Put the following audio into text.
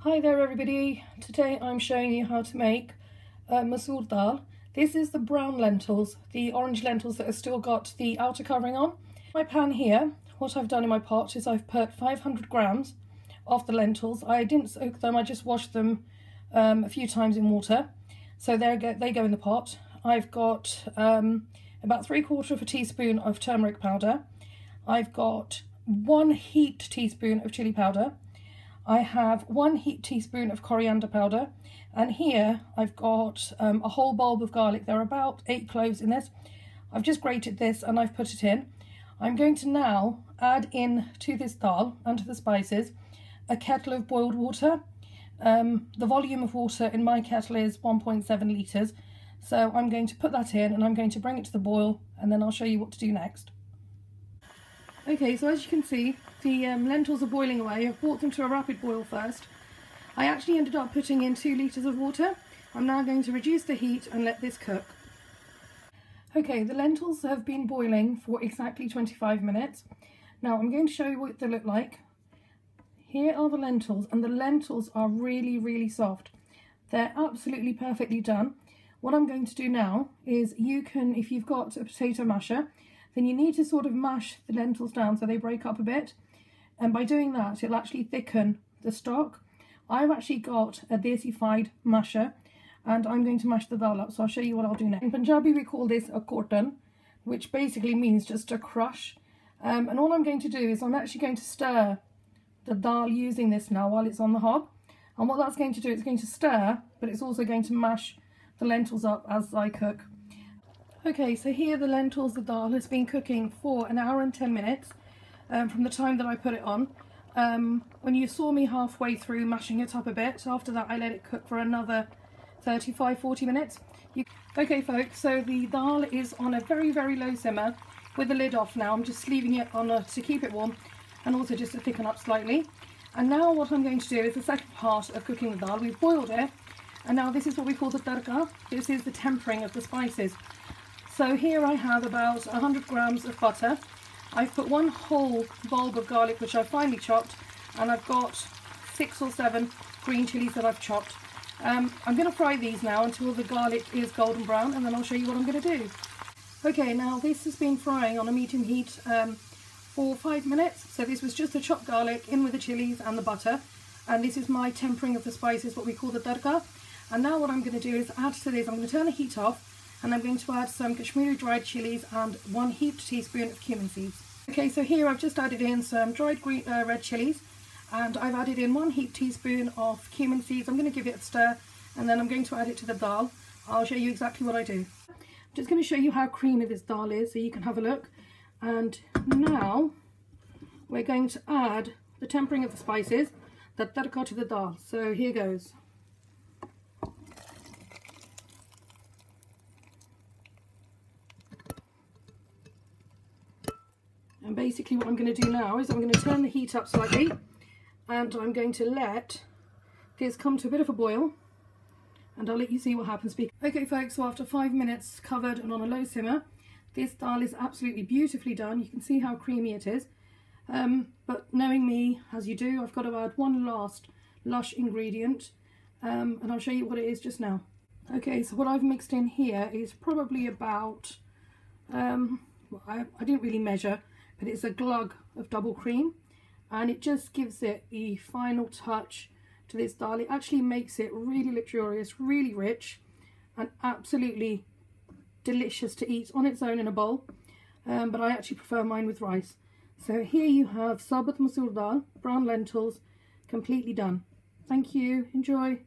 Hi there everybody, today I'm showing you how to make Masoor Dal. This is the brown lentils, the orange lentils that have still got the outer covering on. My pan here, what I've done in my pot is I've put 500 grams of the lentils. I didn't soak them, I just washed them a few times in water. So they go in the pot. I've got about 3/4 teaspoon of turmeric powder. I've got 1 heaped teaspoon of chilli powder. I have 1 heaped teaspoon of coriander powder, and here I've got a whole bulb of garlic. There are about 8 cloves in this. I've just grated this and I've put it in. I'm going to now add in to this dal and to the spices a kettle of boiled water. The volume of water in my kettle is 1.7 litres, so I'm going to put that in and I'm going to bring it to the boil, and then I'll show you what to do next. Okay, so as you can see, the lentils are boiling away. I've brought them to a rapid boil first. I actually ended up putting in 2 litres of water. I'm now going to reduce the heat and let this cook. Okay, the lentils have been boiling for exactly 25 minutes. Now I'm going to show you what they look like. Here are the lentils, and the lentils are really soft. They're absolutely perfectly done. What I'm going to do now is, you can, if you've got a potato masher, then you need to sort of mash the lentils down so they break up a bit, and by doing that it'll actually thicken the stock. I've actually got a desified masher and I'm going to mash the dal up, so I'll show you what I'll do next. In Punjabi we call this a kortan, which basically means just to crush, and all I'm going to do is I'm actually going to stir the dal using this now while it's on the hob, and what that's going to do, it's going to stir, but it's also going to mash the lentils up as I cook. Okay, so here the lentils, the dal has been cooking for 1 hour and 10 minutes from the time that I put it on. When you saw me halfway through mashing it up a bit, after that I let it cook for another 35-40 minutes. Okay folks, so the dal is on a very low simmer with the lid off now. I'm just leaving it on to keep it warm and also just to thicken up slightly. And now what I'm going to do is the second part of cooking the dal. We've boiled it, and now this is what we call the tadka. This is the tempering of the spices. So here I have about 100 grams of butter. I've put 1 whole bulb of garlic which I've finely chopped, and I've got 6 or 7 green chillies that I've chopped. I'm going to fry these now until the garlic is golden brown, and then I'll show you what I'm going to do. Okay, now this has been frying on a medium heat for 5 minutes. So this was just the chopped garlic in with the chillies and the butter, and this is my tempering of the spices, what we call the tadka. And now what I'm going to do is add to this, I'm going to turn the heat off, and I'm going to add some Kashmiri dried chillies and 1 heaped teaspoon of cumin seeds. Okay, so here I've just added in some dried red chillies, and I've added in 1 heaped teaspoon of cumin seeds. I'm going to give it a stir, and then I'm going to add it to the dal. I'll show you exactly what I do. I'm just going to show you how creamy this dal is so you can have a look. And now we're going to add the tempering of the spices, the tadka, to the dal. So here goes. And basically what I'm going to do now is I'm going to turn the heat up slightly, and I'm going to let this come to a bit of a boil, and I'll let you see what happens. Okay folks, so after 5 minutes covered and on a low simmer, this dal is absolutely beautifully done. You can see how creamy it is. But knowing me, as you do, I've got to add 1 last lush ingredient, and I'll show you what it is just now. Okay, so what I've mixed in here is probably about, well, I didn't really measure, but it's a glug of double cream, and it just gives it the final touch to this dal. It actually makes it really luxurious, really rich, and absolutely delicious to eat on its own in a bowl, but I actually prefer mine with rice. So here you have Saabut Masoor Daal, brown lentils, completely done. Thank you, enjoy.